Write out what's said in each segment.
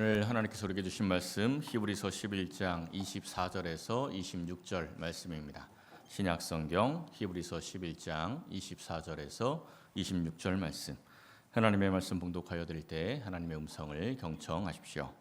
오늘 하나님께서 우리에게 주신 말씀 히브리서 11장 24절에서 26절 말씀입니다. 신약성경 히브리서 11장 24절에서 26절 말씀. 하나님의 말씀 봉독하여 드릴 때 하나님의 음성을 경청하십시오.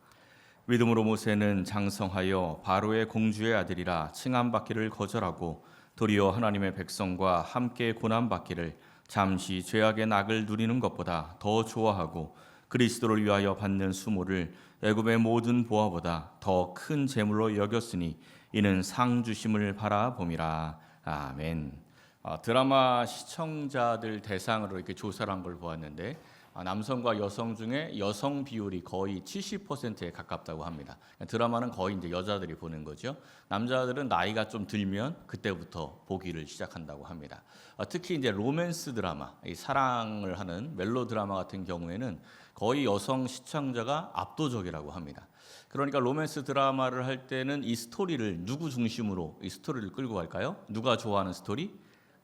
믿음으로 모세는 장성하여 바로의 공주의 아들이라 칭함받기를 거절하고 도리어 하나님의 백성과 함께 고난받기를 잠시 죄악의 낙을 누리는 것보다 더 좋아하고 그리스도를 위하여 받는 수모를 애굽의 모든 보화보다 더 큰 재물로 여겼으니 이는 상 주심을 바라봄이라. 아멘. 드라마 시청자들 대상으로 이렇게 조사를 한 걸 보았는데 남성과 여성 중에 여성 비율이 거의 70%에 가깝다고 합니다. 드라마는 거의 이제 여자들이 보는 거죠. 남자들은 나이가 좀 들면 그때부터 보기를 시작한다고 합니다. 특히 이제 로맨스 드라마, 이 사랑을 하는 멜로 드라마 같은 경우에는 거의 여성 시청자가 압도적이라고 합니다. 그러니까 로맨스 드라마를 할 때는 이 스토리를 누구 중심으로 이 스토리를 끌고 갈까요? 누가 좋아하는 스토리?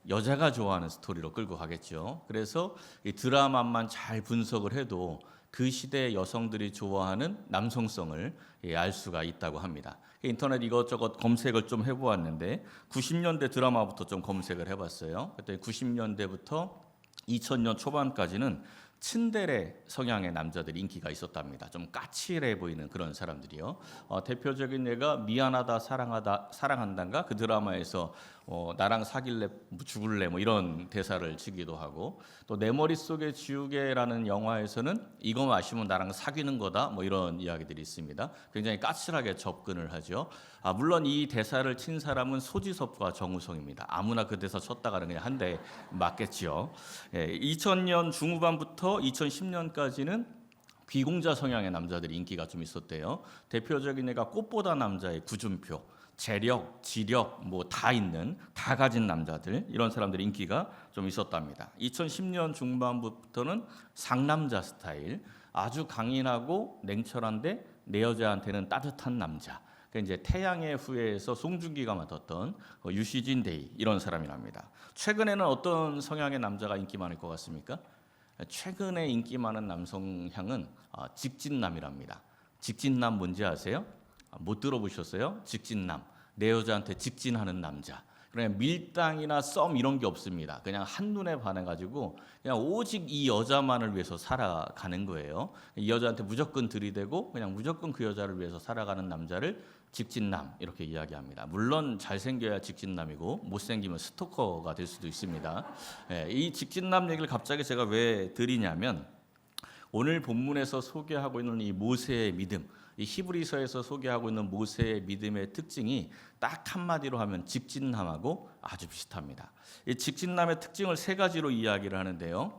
여자가 좋아하는 스토리로 끌고 가겠죠. 그래서 이 드라마만 잘 분석을 해도 그 시대의 여성들이 좋아하는 남성성을 알 수가 있다고 합니다. 인터넷 이것저것 검색을 좀 해보았는데 90년대 드라마부터 좀 검색을 해봤어요. 그때 90년대부터 2000년 초반까지는 츤데레 성향의 남자들이 인기가 있었답니다. 좀 까칠해 보이는 그런 사람들이요. 대표적인 예가 미안하다 사랑한다인가 그 드라마에서 나랑 사귈래 죽을래 뭐 이런 대사를 치기도 하고, 또 내 머릿속에 지우개라는 영화에서는 이거 마시면 나랑 사귀는 거다 뭐 이런 이야기들이 있습니다. 굉장히 까칠하게 접근을 하죠. 물론 이 대사를 친 사람은 소지섭과 정우성입니다. 아무나 그 대사 쳤다가는 그냥 한 대 맞겠지요. 2000년 중후반부터 2010년까지는 귀공자 성향의 남자들이 인기가 좀 있었대요. 대표적인 애가 꽃보다 남자의 구준표, 재력, 지력 뭐 다 있는, 다 가진 남자들, 이런 사람들이 인기가 좀 있었답니다. 2010년 중반부터는 상남자 스타일, 아주 강인하고 냉철한데 내 여자한테는 따뜻한 남자. 이제 태양의 후예에서 송중기가 맡았던 유시진 데이, 이런 사람이랍니다. 최근에는 어떤 성향의 남자가 인기 많을 것 같습니까? 최근에 인기 많은 남성향은 직진남이랍니다. 직진남 뭔지 아세요? 못 들어보셨어요? 직진남, 내 여자한테 직진하는 남자. 그냥 밀당이나 썸 이런 게 없습니다. 그냥 한눈에 반해가지고 그냥 오직 이 여자만을 위해서 살아가는 거예요. 이 여자한테 무조건 들이대고 그냥 무조건 그 여자를 위해서 살아가는 남자를 직진남 이렇게 이야기합니다. 물론 잘생겨야 직진남이고 못생기면 스토커가 될 수도 있습니다. 이 직진남 얘기를 갑자기 제가 왜 드리냐면, 오늘 본문에서 소개하고 있는 이 모세의 믿음, 이 히브리서에서 소개하고 있는 모세의 믿음의 특징이 딱 한마디로 하면 직진남하고 아주 비슷합니다. 이 직진남의 특징을 세 가지로 이야기를 하는데요.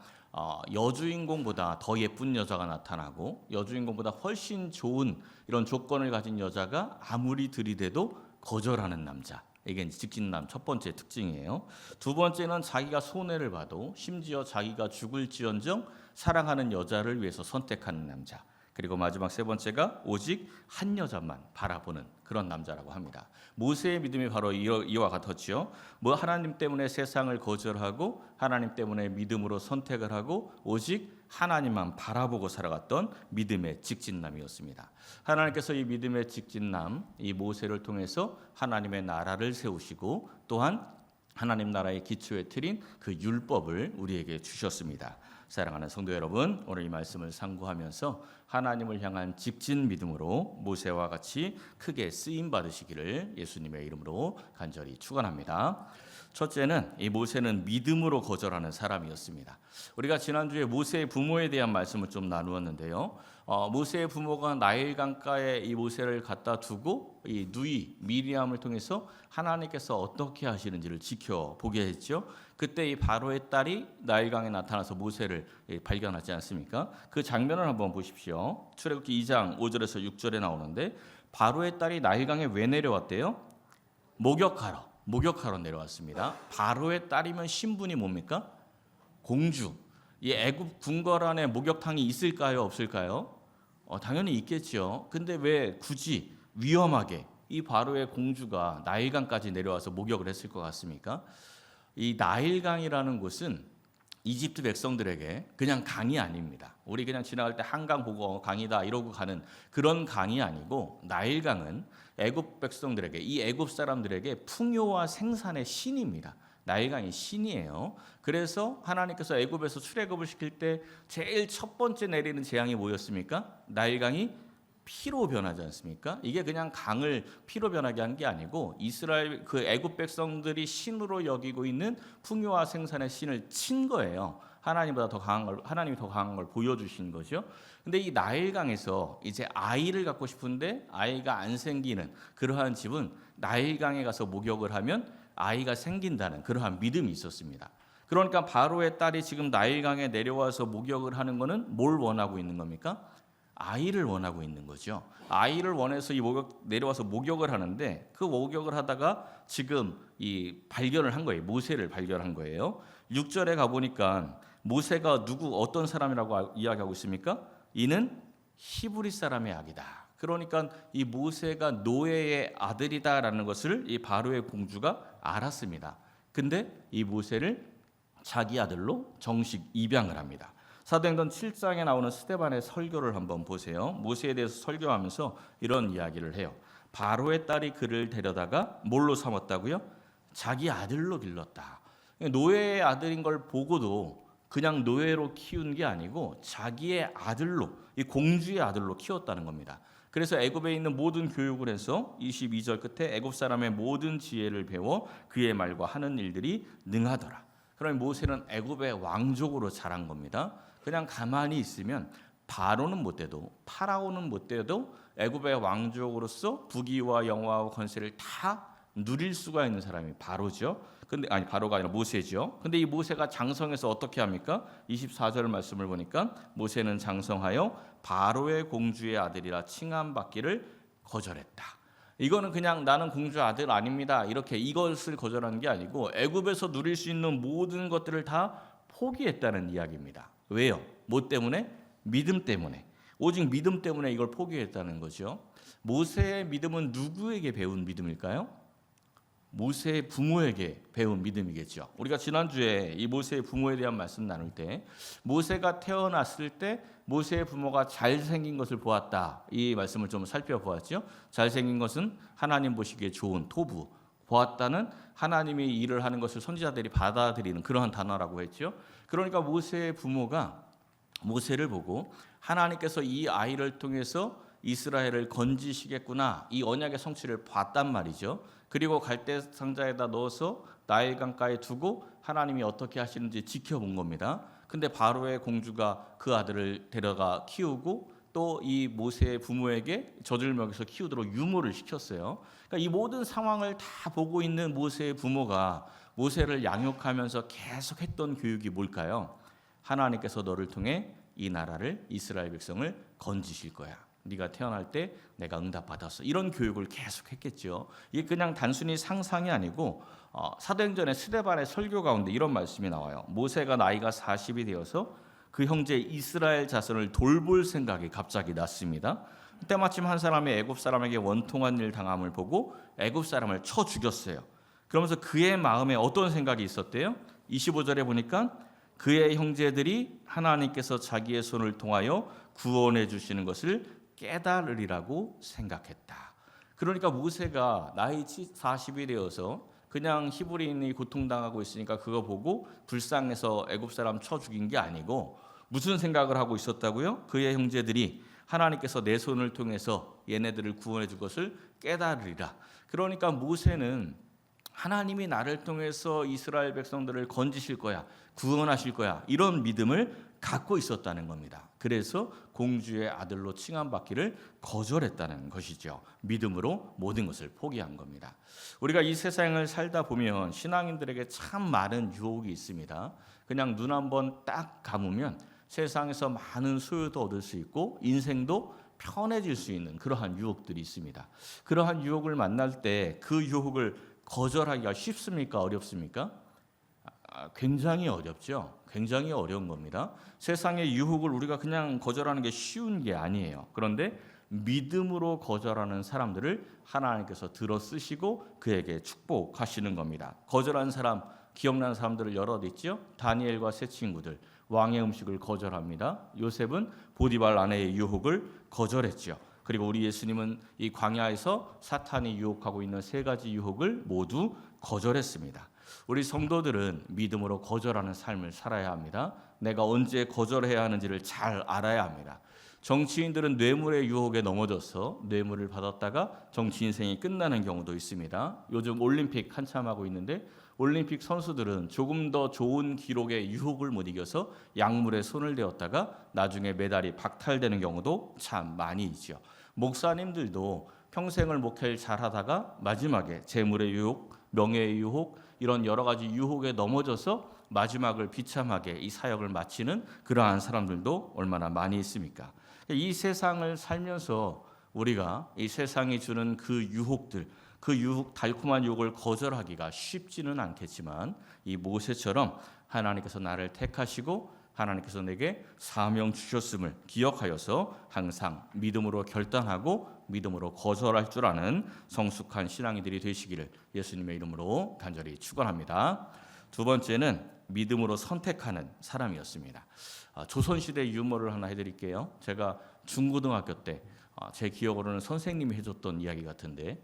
여주인공보다 더 예쁜 여자가 나타나고, 여주인공보다 훨씬 좋은 이런 조건을 가진 여자가 아무리 들이대도 거절하는 남자. 이게 직진남 첫 번째 특징이에요. 두 번째는 자기가 손해를 봐도 심지어 자기가 죽을지언정 사랑하는 여자를 위해서 선택하는 남자. 그리고 마지막 세 번째가 오직 한 여자만 바라보는 그런 남자라고 합니다. 모세의 믿음이 바로 이와 같았지요. 하나님 때문에 세상을 거절하고 하나님 때문에 믿음으로 선택을 하고 오직 하나님만 바라보고 살아갔던 믿음의 직진남이었습니다. 하나님께서 이 믿음의 직진남, 이 모세를 통해서 하나님의 나라를 세우시고 또한 하나님 나라의 기초에 틀인 그 율법을 우리에게 주셨습니다. 사랑하는 성도 여러분, 오늘 이 말씀을 상고하면서 하나님을 향한 직진 믿음으로 모세와 같이 크게 쓰임 받으시기를 예수님의 이름으로 간절히 축원합니다. 첫째는 이 모세는 믿음으로 거절하는 사람이었습니다. 우리가 지난주에 모세의 부모에 대한 말씀을 좀 나누었는데요. 모세의 부모가 나일 강가에 이 모세를 갖다 두고 이 누이 미리암을 통해서 하나님께서 어떻게 하시는지를 지켜보게 했죠. 그때 이 바로의 딸이 나일강에 나타나서 모세를 발견하지 않습니까? 그 장면을 한번 보십시오. 출애굽기 2장 5절에서 6절에 나오는데, 바로의 딸이 나일강에 왜 내려왔대요? 목욕하러 내려왔습니다. 바로의 딸이면 신분이 뭡니까? 공주. 이 애굽 궁궐 안에 목욕탕이 있을까요? 없을까요? 당연히 있겠죠. 근데 왜 굳이 위험하게 이 바로의 공주가 나일강까지 내려와서 목욕을 했을 것 같습니까? 이 나일강이라는 곳은 이집트 백성들에게 그냥 강이 아닙니다. 우리 그냥 지나갈 때 한강 보고 강이다 이러고 가는 그런 강이 아니고, 나일강은 애굽 백성들에게, 이 애굽 사람들에게 풍요와 생산의 신입니다. 나일강이 신이에요. 그래서 하나님께서 애굽에서 출애굽을 시킬 때 제일 첫 번째 내리는 재앙이 뭐였습니까? 나일강이 피로 변하지 않습니까? 이게 그냥 강을 피로 변하게 한 게 아니고, 이스라엘 그 애굽 백성들이 신으로 여기고 있는 풍요와 생산의 신을 친 거예요. 하나님보다 더 강한 걸, 하나님이 더 강한 걸 보여주신 거죠. 근데 이 나일강에서 이제 아이를 갖고 싶은데 아이가 안 생기는 그러한 집은 나일강에 가서 목욕을 하면 아이가 생긴다는 그러한 믿음이 있었습니다. 그러니까 바로의 딸이 지금 나일강에 내려와서 목욕을 하는 거는 뭘 원하고 있는 겁니까? 아이를 원하고 있는 거죠. 아이를 원해서 내려와서 목욕을 하는데, 그 목욕을 하다가 지금 이 발견을 한 거예요. 모세를 발견한 거예요. 6절에 가보니까 모세가 어떤 사람이라고 이야기하고 있습니까? 이는 히브리 사람의 아기다. 그러니까 이 모세가 노예의 아들이다라는 것을 이 바로의 공주가 알았습니다. 근데 이 모세를 자기 아들로 정식 입양을 합니다. 사도행전 7장에 나오는 스데반의 설교를 한번 보세요. 모세에 대해서 설교하면서 이런 이야기를 해요. 바로의 딸이 그를 데려다가 뭘로 삼았다고요? 자기 아들로 길렀다. 노예의 아들인 걸 보고도 그냥 노예로 키운 게 아니고 자기의 아들로, 이 공주의 아들로 키웠다는 겁니다. 그래서 애굽에 있는 모든 교육을 해서 22절 끝에 애굽 사람의 모든 지혜를 배워 그의 말과 하는 일들이 능하더라. 그러면 모세는 애굽의 왕족으로 자란 겁니다. 그냥 가만히 있으면 바로는 못 돼도, 파라오는 못 돼도 애굽의 왕족으로서 부귀와 영화와 권세를 다 누릴 수가 있는 사람이 바로죠. 근데 바로가 아니라 모세죠. 근데 이 모세가 장성해서 어떻게 합니까? 24절 말씀을 보니까 모세는 장성하여 바로의 공주의 아들이라 칭함받기를 거절했다. 이거는 그냥 나는 공주 아들 아닙니다, 이렇게 이것을 거절한 게 아니고 애굽에서 누릴 수 있는 모든 것들을 다 포기했다는 이야기입니다. 왜요? 뭐 때문에? 믿음 때문에. 오직 믿음 때문에 이걸 포기했다는 거죠. 모세의 믿음은 누구에게 배운 믿음일까요? 모세의 부모에게 배운 믿음이겠죠. 우리가 지난주에 이 모세의 부모에 대한 말씀 나눌 때, 모세가 태어났을 때 모세의 부모가 잘생긴 것을 보았다, 이 말씀을 좀 살펴보았죠. 잘생긴 것은 하나님 보시기에 좋은 토부, 보았다는 하나님이 일을 하는 것을 선지자들이 받아들이는 그러한 단어라고 했죠. 그러니까 모세의 부모가 모세를 보고 하나님께서 이 아이를 통해서 이스라엘을 건지시겠구나, 이 언약의 성취를 봤단 말이죠. 그리고 갈대 상자에다 넣어서 나일강가에 두고 하나님이 어떻게 하시는지 지켜본 겁니다. 근데 바로의 공주가 그 아들을 데려가 키우고 또 이 모세의 부모에게 젖을 먹여서 키우도록 유모를 시켰어요. 그러니까 이 모든 상황을 다 보고 있는 모세의 부모가 모세를 양육하면서 계속 했던 교육이 뭘까요? 하나님께서 너를 통해 이 나라를, 이스라엘 백성을 건지실 거야. 네가 태어날 때 내가 응답받았어. 이런 교육을 계속 했겠죠. 이게 그냥 단순히 상상이 아니고 사도행전의 스데반의 설교 가운데 이런 말씀이 나와요. 모세가 나이가 40이 되어서 그 형제 이스라엘 자손을 돌볼 생각이 갑자기 났습니다. 때마침 한 사람이 애굽 사람에게 원통한 일 당함을 보고 애굽 사람을 쳐 죽였어요. 그러면서 그의 마음에 어떤 생각이 있었대요? 25절에 보니까 그의 형제들이 하나님께서 자기의 손을 통하여 구원해 주시는 것을 깨달으리라고 생각했다. 그러니까 모세가 나이 40이 되어서 그냥 히브리인이 고통당하고 있으니까 그거 보고 불쌍해서 애굽 사람 쳐 죽인 게 아니고 무슨 생각을 하고 있었다고요? 그의 형제들이 하나님께서 내 손을 통해서 얘네들을 구원해 줄 것을 깨달으리라. 그러니까 모세는 하나님이 나를 통해서 이스라엘 백성들을 건지실 거야, 구원하실 거야, 이런 믿음을 갖고 있었다는 겁니다. 그래서 공주의 아들로 칭함받기를 거절했다는 것이죠. 믿음으로 모든 것을 포기한 겁니다. 우리가 이 세상을 살다 보면 신앙인들에게 참 많은 유혹이 있습니다. 그냥 눈 한번 딱 감으면 세상에서 많은 소유도 얻을 수 있고 인생도 편해질 수 있는 그러한 유혹들이 있습니다. 그러한 유혹을 만날 때 그 유혹을 거절하기가 쉽습니까? 어렵습니까? 굉장히 어렵죠. 굉장히 어려운 겁니다. 세상의 유혹을 우리가 그냥 거절하는 게 쉬운 게 아니에요. 그런데 믿음으로 거절하는 사람들을 하나님께서 들어 쓰시고 그에게 축복하시는 겁니다. 거절한 사람 기억나는 사람들을 여럿 있죠. 다니엘과 세 친구들 왕의 음식을 거절합니다. 요셉은 보디발 아내의 유혹을 거절했죠. 그리고 우리 예수님은 이 광야에서 사탄이 유혹하고 있는 세 가지 유혹을 모두 거절했습니다. 우리 성도들은 믿음으로 거절하는 삶을 살아야 합니다. 내가 언제 거절해야 하는지를 잘 알아야 합니다. 정치인들은 뇌물의 유혹에 넘어져서 뇌물을 받았다가 정치 인생이 끝나는 경우도 있습니다. 요즘 올림픽 한참 하고 있는데 올림픽 선수들은 조금 더 좋은 기록의 유혹을 못 이겨서 약물에 손을 대었다가 나중에 메달이 박탈되는 경우도 참 많이 있죠. 목사님들도 평생을 목회를 잘하다가 마지막에 재물의 유혹, 명예의 유혹, 이런 여러 가지 유혹에 넘어져서 마지막을 비참하게 이 사역을 마치는 그러한 사람들도 얼마나 많이 있습니까? 이 세상을 살면서 우리가 이 세상이 주는 그 유혹들, 그 유혹, 달콤한 유혹을 거절하기가 쉽지는 않겠지만 이 모세처럼 하나님께서 나를 택하시고 하나님께서 내게 사명 주셨음을 기억하여서 항상 믿음으로 결단하고 믿음으로 거절할 줄 아는 성숙한 신앙이들이 되시기를 예수님의 이름으로 간절히 축원합니다. 두 번째는 믿음으로 선택하는 사람이었습니다. 조선시대 유머를 하나 해드릴게요. 제가 중고등학교 때 제 기억으로는 선생님이 해줬던 이야기 같은데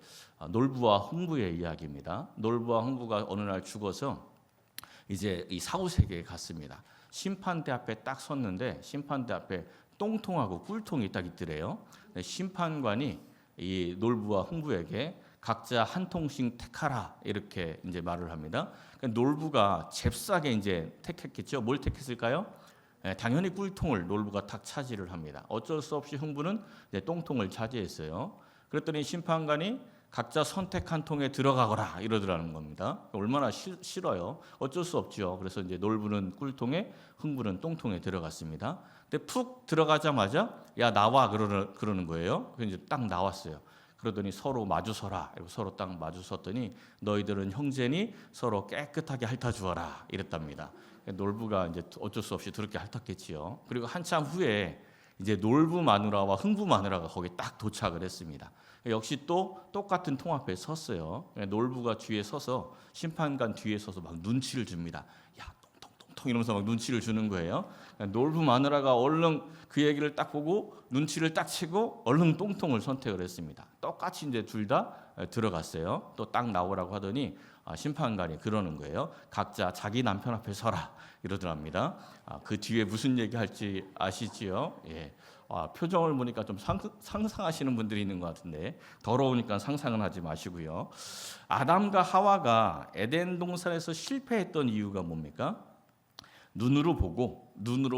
놀부와 흥부의 이야기입니다. 놀부와 흥부가 어느 날 죽어서 이제 이 사후세계에 갔습니다. 심판대 앞에 딱 섰는데 심판대 앞에 똥통하고 꿀통이 딱 있더래요. 심판관이 이 놀부와 흥부에게 각자 한 통씩 택하라 이렇게 이제 말을 합니다. 놀부가 잽싸게 이제 택했겠죠. 뭘 택했을까요? 당연히 꿀통을 놀부가 탁 차지를 합니다. 어쩔 수 없이 흥부는 똥통을 차지했어요. 그랬더니 심판관이 각자 선택한 통에 들어가거라 이러더라는 겁니다. 얼마나 싫어요. 어쩔 수 없죠. 그래서 이제 놀부는 꿀통에 흥부는 똥통에 들어갔습니다. 근데 푹 들어가자마자 야 나와 그러는 거예요. 그래서 이제 딱 나왔어요. 그러더니 서로 마주서라. 서로 딱 마주섰더니 너희들은 형제니 서로 깨끗하게 핥아주어라 이랬답니다. 놀부가 이제 어쩔 수 없이 그렇게 핥았겠지요. 그리고 한참 후에 이제 놀부 마누라와 흥부 마누라가 거기 딱 도착을 했습니다. 역시 또 똑같은 통 앞에 섰어요. 놀부가 뒤에 서서 심판관 뒤에 서서 막 눈치를 줍니다. 야 똥똥똥똥 이러면서 막 눈치를 주는 거예요. 놀부 마누라가 얼른 그 얘기를 딱 보고 눈치를 딱 채고 얼른 똥통을 선택을 했습니다. 똑같이 이제 둘 다 들어갔어요. 또 딱 나오라고 하더니 심판관이 그러는 거예요. 각자 자기 남편 앞에 서라 이러더랍니다. 그 뒤에 무슨 얘기할지 아시지요? 예. 표정을 보니까 좀 상상하시는 분들이 있는 것 같은데 더러우니까 상상은 하지 마시고요. 아담과 하와가 에덴 동산에서 실패했던 이유가 뭡니까? 눈으로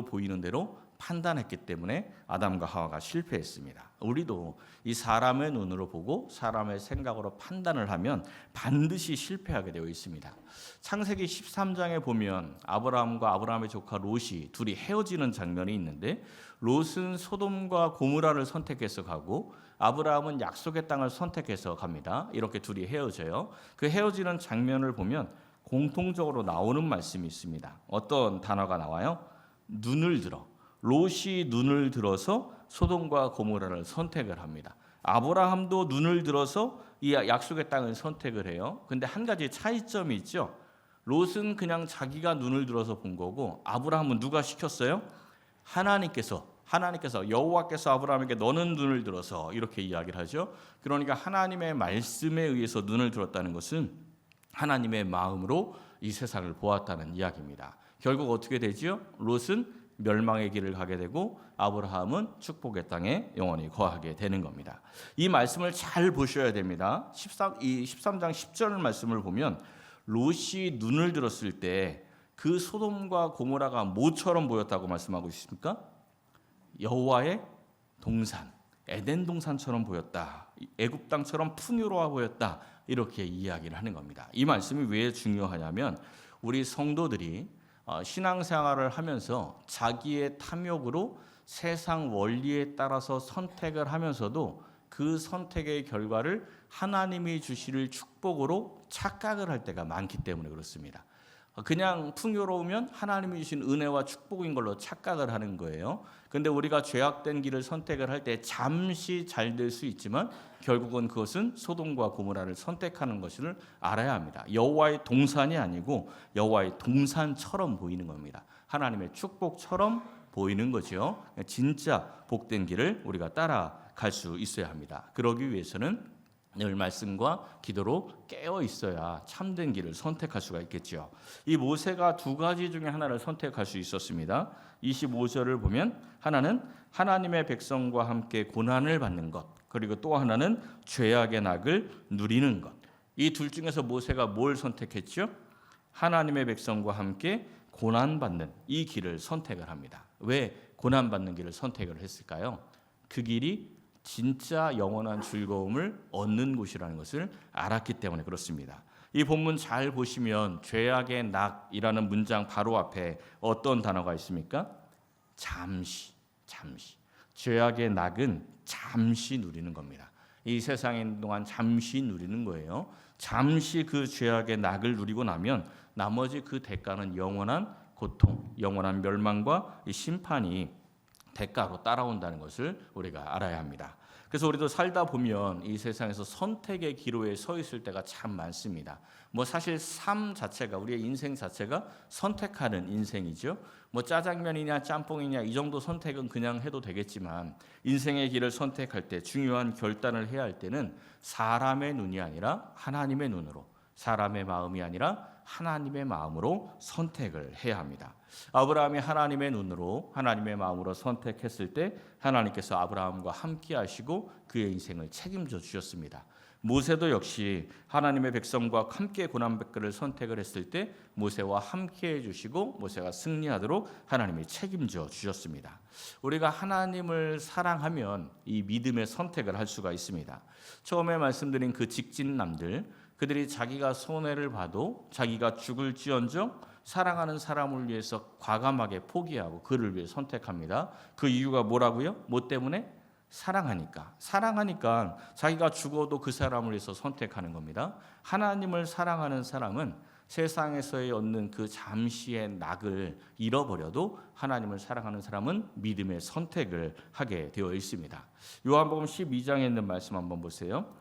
보이는 대로 판단했기 때문에 아담과 하와가 실패했습니다. 우리도 이 사람의 눈으로 보고 사람의 생각으로 판단을 하면 반드시 실패하게 되어 있습니다. 창세기 13장에 보면 아브라함과 아브라함의 조카 롯이 둘이 헤어지는 장면이 있는데 롯은 소돔과 고모라를 선택해서 가고 아브라함은 약속의 땅을 선택해서 갑니다. 이렇게 둘이 헤어져요. 그 헤어지는 장면을 보면 공통적으로 나오는 말씀이 있습니다. 어떤 단어가 나와요? 눈을 들어. 롯이 눈을 들어서 소돔과 고모라를 선택을 합니다. 아브라함도 눈을 들어서 이 약속의 땅을 선택을 해요. 근데 한 가지 차이점이 있죠. 롯은 그냥 자기가 눈을 들어서 본 거고 아브라함은 누가 시켰어요? 하나님께서 여호와께서 아브라함에게 너는 눈을 들어서 이렇게 이야기를 하죠. 그러니까 하나님의 말씀에 의해서 눈을 들었다는 것은 하나님의 마음으로 이 세상을 보았다는 이야기입니다. 결국 어떻게 되지요? 롯은 멸망의 길을 가게 되고 아브라함은 축복의 땅에 영원히 거하게 되는 겁니다. 이 말씀을 잘 보셔야 됩니다. 13장 10절 말씀을 보면 롯이 눈을 들었을 때 그 소돔과 고모라가 뭐처럼 보였다고 말씀하고 있습니까? 여호와의 동산, 에덴 동산처럼 보였다. 애굽 땅처럼 풍요로워 보였다. 이렇게 이야기를 하는 겁니다. 이 말씀이 왜 중요하냐면 우리 성도들이 신앙생활을 하면서 자기의 탐욕으로 세상 원리에 따라서 선택을 하면서도 그 선택의 결과를 하나님이 주실 축복으로 착각을 할 때가 많기 때문에 그렇습니다. 그냥 풍요로우면 하나님이 주신 은혜와 축복인 걸로 착각을 하는 거예요. 근데 우리가 죄악된 길을 선택을 할 때 잠시 잘 될 수 있지만 결국은 그것은 소돔과 고모라를 선택하는 것을 알아야 합니다. 여호와의 동산이 아니고 여호와의 동산처럼 보이는 겁니다. 하나님의 축복처럼 보이는 거죠. 진짜 복된 길을 우리가 따라갈 수 있어야 합니다. 그러기 위해서는 늘 말씀과 기도로 깨어 있어야 참된 길을 선택할 수가 있겠죠. 이 모세가 두 가지 중에 하나를 선택할 수 있었습니다. 25절을 보면 하나는 하나님의 백성과 함께 고난을 받는 것, 그리고 또 하나는 죄악의 낙을 누리는 것. 이 둘 중에서 모세가 뭘 선택했죠? 하나님의 백성과 함께 고난받는 이 길을 선택을 합니다. 왜 고난받는 길을 선택을 했을까요? 그 길이 진짜 영원한 즐거움을 얻는 곳이라는 것을 알았기 때문에 그렇습니다. 이 본문 잘 보시면 죄악의 낙이라는 문장 바로 앞에 어떤 단어가 있습니까? 잠시. 죄악의 낙은 잠시 누리는 겁니다. 이 세상에 있는 동안 잠시 누리는 거예요. 잠시 그 죄악의 낙을 누리고 나면 나머지 그 대가는 영원한 고통, 영원한 멸망과 이 심판이 대가로 따라온다는 것을 우리가 알아야 합니다. 그래서 우리도 살다 보면 이 세상에서 선택의 기로에 서 있을 때가 참 많습니다. 사실 삶 자체가, 우리의 인생 자체가 선택하는 인생이죠. 짜장면이냐 짬뽕이냐 이 정도 선택은 그냥 해도 되겠지만 인생의 길을 선택할 때 중요한 결단을 해야 할 때는 사람의 눈이 아니라 하나님의 눈으로, 사람의 마음이 아니라 하나님의 마음으로 선택을 해야 합니다. 아브라함이 하나님의 눈으로, 하나님의 마음으로 선택했을 때 하나님께서 아브라함과 함께 하시고 그의 인생을 책임져 주셨습니다. 모세도 역시 하나님의 백성과 함께 고난받기를 선택을 했을 때 모세와 함께 해주시고 모세가 승리하도록 하나님이 책임져 주셨습니다. 우리가 하나님을 사랑하면 이 믿음의 선택을 할 수가 있습니다. 처음에 말씀드린 그 직진남들, 그들이 자기가 손해를 봐도 자기가 죽을지언정 사랑하는 사람을 위해서 과감하게 포기하고 그를 위해 선택합니다. 그 이유가 뭐라고요? 뭐 때문에? 사랑하니까 자기가 죽어도 그 사람을 위해서 선택하는 겁니다. 하나님을 사랑하는 사람은 세상에서의 얻는 그 잠시의 낙을 잃어버려도 하나님을 사랑하는 사람은 믿음의 선택을 하게 되어 있습니다. 요한복음 12장에 있는 말씀 한번 보세요.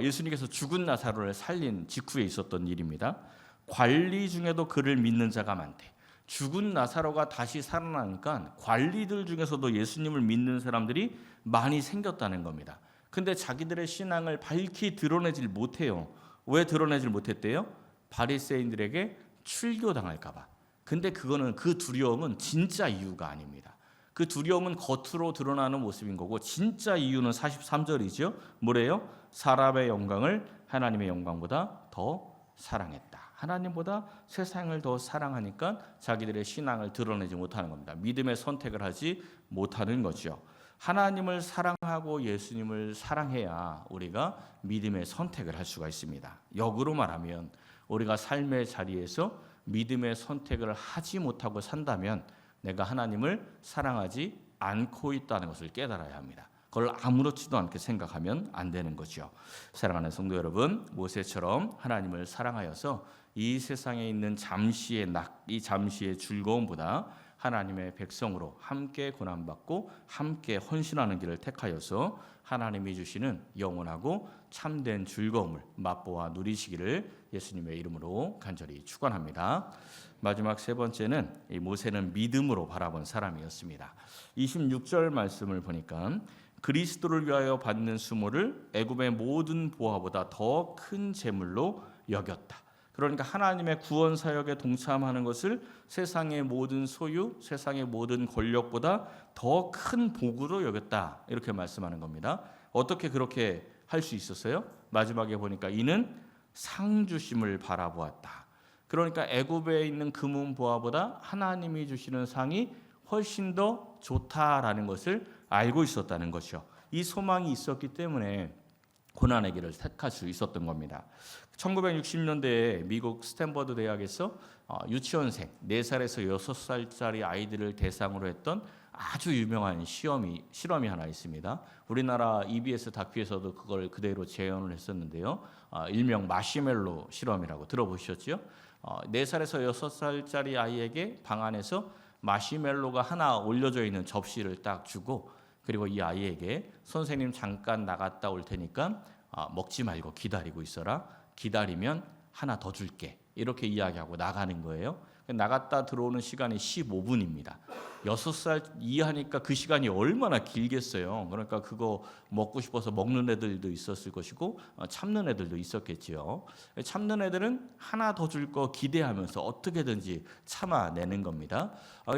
예수님께서 죽은 나사로를 살린 직후에 있었던 일입니다. 관리 중에도 그를 믿는 자가 많대. 죽은 나사로가 다시 살아나니까 관리들 중에서도 예수님을 믿는 사람들이 많이 생겼다는 겁니다. 근데 자기들의 신앙을 밝히 드러내질 못해요. 왜 드러내질 못했대요? 바리새인들에게 출교당할까 봐. 근데 그 두려움은 진짜 이유가 아닙니다. 그 두려움은 겉으로 드러나는 모습인 거고 진짜 이유는 43절이죠. 뭐래요? 사람의 영광을 하나님의 영광보다 더 사랑했다. 하나님보다 세상을 더 사랑하니까 자기들의 신앙을 드러내지 못하는 겁니다. 믿음의 선택을 하지 못하는 거죠. 하나님을 사랑하고 예수님을 사랑해야 우리가 믿음의 선택을 할 수가 있습니다. 역으로 말하면 우리가 삶의 자리에서 믿음의 선택을 하지 못하고 산다면 내가 하나님을 사랑하지 않고 있다는 것을 깨달아야 합니다. 그걸 아무렇지도 않게 생각하면 안 되는 거죠. 사랑하는 성도 여러분, 모세처럼 하나님을 사랑하여서 이 세상에 있는 잠시의 낙, 이 잠시의 즐거움보다 하나님의 백성으로 함께 고난받고 함께 헌신하는 길을 택하여서 하나님이 주시는 영원하고 참된 즐거움을 맛보아 누리시기를 예수님의 이름으로 간절히 축원합니다. 마지막 세 번째는 이 모세는 믿음으로 바라본 사람이었습니다. 26절 말씀을 보니까 그리스도를 위하여 받는 수모를 애굽의 모든 보화보다 더 큰 재물로 여겼다. 그러니까 하나님의 구원 사역에 동참하는 것을 세상의 모든 소유, 세상의 모든 권력보다 더 큰 복으로 여겼다. 이렇게 말씀하는 겁니다. 어떻게 그렇게 할 수 있었어요? 마지막에 보니까 이는 상 주심을 바라보았다. 그러니까 애굽에 있는 금은 보화보다 하나님이 주시는 상이 훨씬 더 좋다라는 것을 알고 있었다는 것이죠. 이 소망이 있었기 때문에 고난의 길을 택할 수 있었던 겁니다. 1960년대에 미국 스탠퍼드 대학에서 유치원생 4살에서 6살짜리 아이들을 대상으로 했던 아주 유명한 실험이 하나 있습니다. 우리나라 EBS 다큐에서도 그걸 그대로 재현을 했었는데요. 일명 마시멜로 실험이라고 들어보셨죠? 4살에서 6살짜리 아이에게 방 안에서 마시멜로가 하나 올려져 있는 접시를 딱 주고, 그리고 이 아이에게 선생님 잠깐 나갔다 올 테니까 먹지 말고 기다리고 있어라. 기다리면 하나 더 줄게. 이렇게 이야기하고 나가는 거예요. 나갔다 들어오는 시간이 15분입니다. 6살 이하니까 그 시간이 얼마나 길겠어요. 그러니까 그거 먹고 싶어서 먹는 애들도 있었을 것이고 참는 애들도 있었겠지요. 참는 애들은 하나 더 줄 거 기대하면서 어떻게든지 참아내는 겁니다.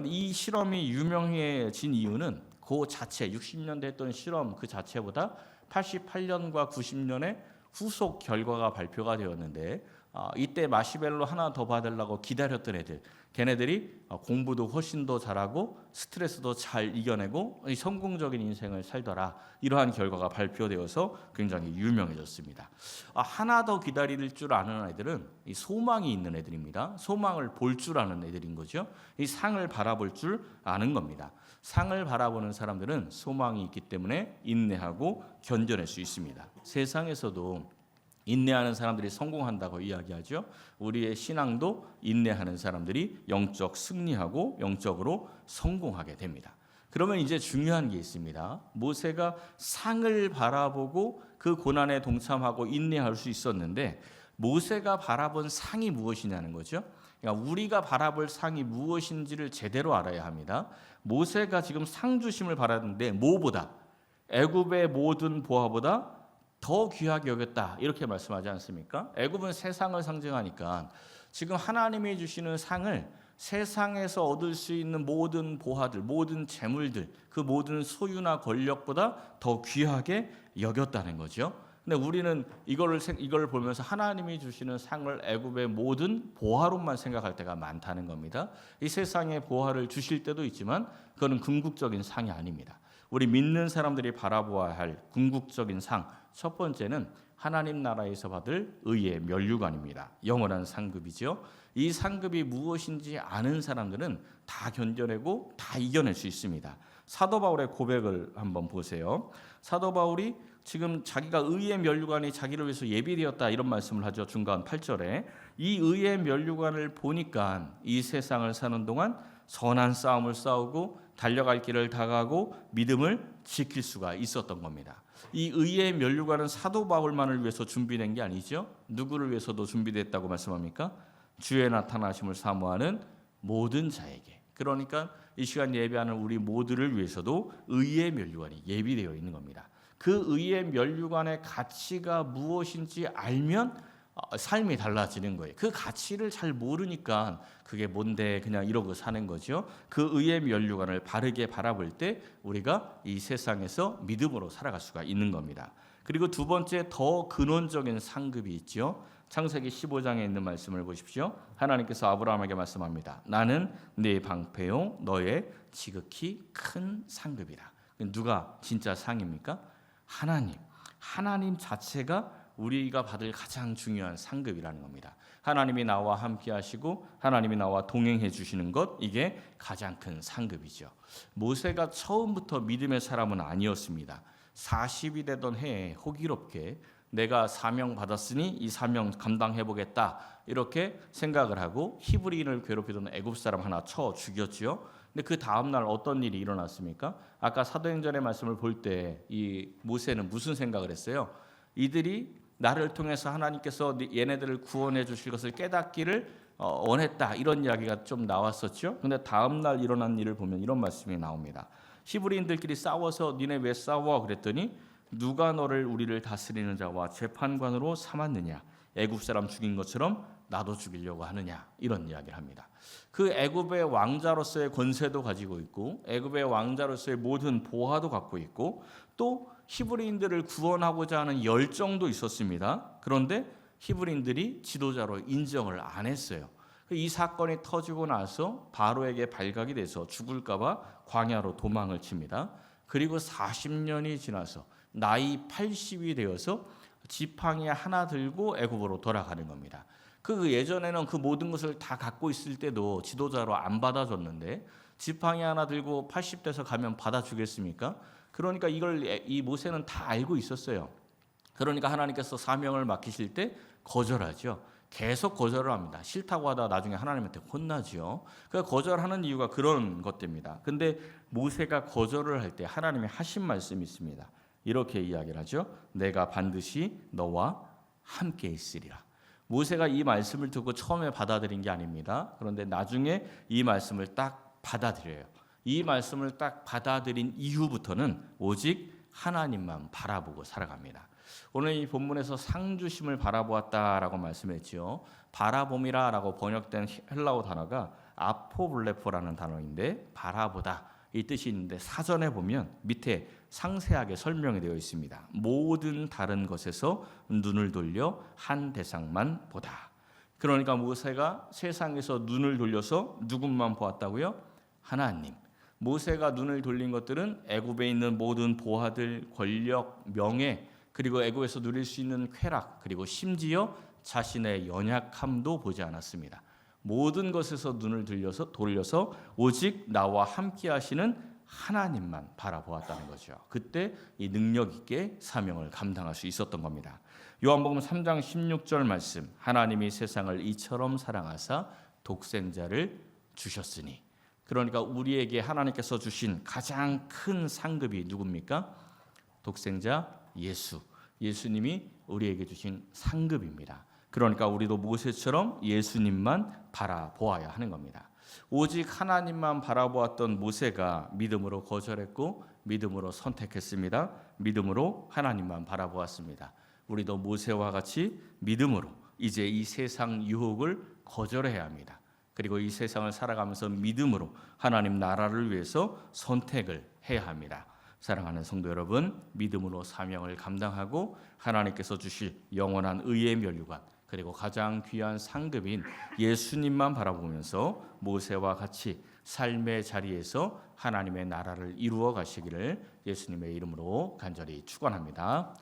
이 실험이 유명해진 이유는 그 자체 60년대 했던 실험 그 자체보다 88년과 90년에 후속 결과가 발표가 되었는데, 이때 마시멜로 하나 더 받으려고 기다렸던 애들, 걔네들이 공부도 훨씬 더 잘하고 스트레스도 잘 이겨내고 성공적인 인생을 살더라. 이러한 결과가 발표되어서 굉장히 유명해졌습니다. 하나 더 기다릴 줄 아는 애들은 이 소망이 있는 애들입니다. 소망을 볼 줄 아는 애들인 거죠. 이 상을 바라볼 줄 아는 겁니다. 상을 바라보는 사람들은 소망이 있기 때문에 인내하고 견뎌낼 수 있습니다. 세상에서도 인내하는 사람들이 성공한다고 이야기하죠. 우리의 신앙도 인내하는 사람들이 영적 승리하고 영적으로 성공하게 됩니다. 그러면 이제 중요한 게 있습니다. 모세가 상을 바라보고 그 고난에 동참하고 인내할 수 있었는데, 모세가 바라본 상이 무엇이냐는 거죠. 그러니까 우리가 바라볼 상이 무엇인지를 제대로 알아야 합니다. 모세가 지금 상 주심을 바랐는데 뭐보다, 애굽의 모든 보화보다 더 귀하게 여겼다, 이렇게 말씀하지 않습니까? 애굽은 세상을 상징하니까 지금 하나님이 주시는 상을 세상에서 얻을 수 있는 모든 보화들, 모든 재물들, 그 모든 소유나 권력보다 더 귀하게 여겼다는 거죠. 근데 우리는 이걸 보면서 하나님이 주시는 상을 애굽의 모든 보화로만 생각할 때가 많다는 겁니다. 이 세상에 보화를 주실 때도 있지만 그거는 궁극적인 상이 아닙니다. 우리 믿는 사람들이 바라보아야 할 궁극적인 상, 첫 번째는 하나님 나라에서 받을 의의 면류관입니다. 영원한 상급이죠. 이 상급이 무엇인지 아는 사람들은 다 견뎌내고 다 이겨낼 수 있습니다. 사도 바울의 고백을 한번 보세요. 사도 바울이 지금 자기가 의의 면류관이 자기를 위해서 예비되었다, 이런 말씀을 하죠. 중간 8절에 이 의의 면류관을 보니까 이 세상을 사는 동안 선한 싸움을 싸우고 달려갈 길을 다가고 믿음을 지킬 수가 있었던 겁니다. 이 의의 면류관은 사도 바울만을 위해서 준비된 게 아니죠. 누구를 위해서도 준비됐다고 말씀합니까? 주의 나타나심을 사모하는 모든 자에게. 그러니까 이 시간 예배하는 우리 모두를 위해서도 의의 면류관이 예비되어 있는 겁니다. 그 의의 면류관의 가치가 무엇인지 알면 삶이 달라지는 거예요. 그 가치를 잘 모르니까 그게 뭔데 그냥 이러고 사는 거죠. 그 의의 면류관을 바르게 바라볼 때 우리가 이 세상에서 믿음으로 살아갈 수가 있는 겁니다. 그리고 두 번째 더 근원적인 상급이 있죠. 창세기 15장에 있는 말씀을 보십시오. 하나님께서 아브라함에게 말씀합니다. 나는 네 방패요 너의 지극히 큰 상급이라. 누가 진짜 상입니까? 하나님 자체가 우리가 받을 가장 중요한 상급이라는 겁니다. 하나님이 나와 함께 하시고 하나님이 나와 동행해 주시는 것, 이게 가장 큰 상급이죠. 모세가 처음부터 믿음의 사람은 아니었습니다. 40이 되던 해에 호기롭게 내가 사명 받았으니 이 사명 감당해 보겠다, 이렇게 생각을 하고 히브리인을 괴롭히던 애굽 사람 하나 쳐 죽였지요. 근데 그 다음 날 어떤 일이 일어났습니까? 아까 사도행전의 말씀을 볼 때 이 모세는 무슨 생각을 했어요? 이들이 나를 통해서 하나님께서 얘네들을 구원해 주실 것을 깨닫기를 원했다, 이런 이야기가 좀 나왔었죠. 근데 다음 날 일어난 일을 보면 이런 말씀이 나옵니다. 히브리인들끼리 싸워서 니네 왜 싸워? 그랬더니 누가 너를 우리를 다스리는 자와 재판관으로 삼았느냐? 애굽 사람 죽인 것처럼 나도 죽이려고 하느냐? 이런 이야기를 합니다. 그 애굽의 왕자로서의 권세도 가지고 있고 애굽의 왕자로서의 모든 보화도 갖고 있고 또 히브리인들을 구원하고자 하는 열정도 있었습니다. 그런데 히브리인들이 지도자로 인정을 안 했어요. 이 사건이 터지고 나서 바로에게 발각이 돼서 죽을까 봐 광야로 도망을 칩니다. 그리고 40년이 지나서 나이 80이 되어서 지팡이 하나 들고 애굽으로 돌아가는 겁니다. 그 예전에는 그 모든 것을 다 갖고 있을 때도 지도자로 안 받아줬는데 지팡이 하나 들고 80돼서 가면 받아주겠습니까? 그러니까 이 모세는 다 알고 있었어요. 그러니까 하나님께서 사명을 맡기실 때 거절하죠. 계속 거절을 합니다. 싫다고 하다 나중에 하나님한테 혼나지요. 그러니까 거절하는 이유가 그런 것 때문입니다. 근데 모세가 거절을 할 때 하나님이 하신 말씀이 있습니다. 이렇게 이야기를 하죠. 내가 반드시 너와 함께 있으리라. 모세가 이 말씀을 듣고 처음에 받아들인 게 아닙니다. 그런데 나중에 이 말씀을 딱 받아들여요. 이 말씀을 딱 받아들인 이후부터는 오직 하나님만 바라보고 살아갑니다. 오늘 이 본문에서 상주심을 바라보았다라고 말씀했지요. 바라봄이라고 번역된 헬라어 단어가 아포블레포라는 단어인데 바라보다 이 뜻이 있는데 사전에 보면 밑에 상세하게 설명이 되어 있습니다. 모든 다른 것에서 눈을 돌려 한 대상만 보다. 그러니까 모세가 세상에서 눈을 돌려서 누군만 보았다고요? 하나님. 모세가 눈을 돌린 것들은 애굽에 있는 모든 보화들, 권력, 명예, 그리고 애굽에서 누릴 수 있는 쾌락, 그리고 심지어 자신의 연약함도 보지 않았습니다. 모든 것에서 눈을 돌려서 오직 나와 함께 하시는 하나님만 바라보았다는 거죠. 그때 이 능력 있게 사명을 감당할 수 있었던 겁니다. 요한복음 3장 16절 말씀, 하나님이 세상을 이처럼 사랑하사 독생자를 주셨으니. 그러니까 우리에게 하나님께서 주신 가장 큰 상급이 누굽니까? 독생자 예수. 예수님이 우리에게 주신 상급입니다. 그러니까 우리도 모세처럼 예수님만 바라보아야 하는 겁니다. 오직 하나님만 바라보았던 모세가 믿음으로 거절했고 믿음으로 선택했습니다. 믿음으로 하나님만 바라보았습니다. 우리도 모세와 같이 믿음으로 이제 이 세상 유혹을 거절해야 합니다. 그리고 이 세상을 살아가면서 믿음으로 하나님 나라를 위해서 선택을 해야 합니다. 사랑하는 성도 여러분, 믿음으로 사명을 감당하고 하나님께서 주실 영원한 의의 면류관, 그리고 가장 귀한 상급인 예수님만 바라보면서 모세와 같이 삶의 자리에서 하나님의 나라를 이루어 가시기를 예수님의 이름으로 간절히 축원합니다.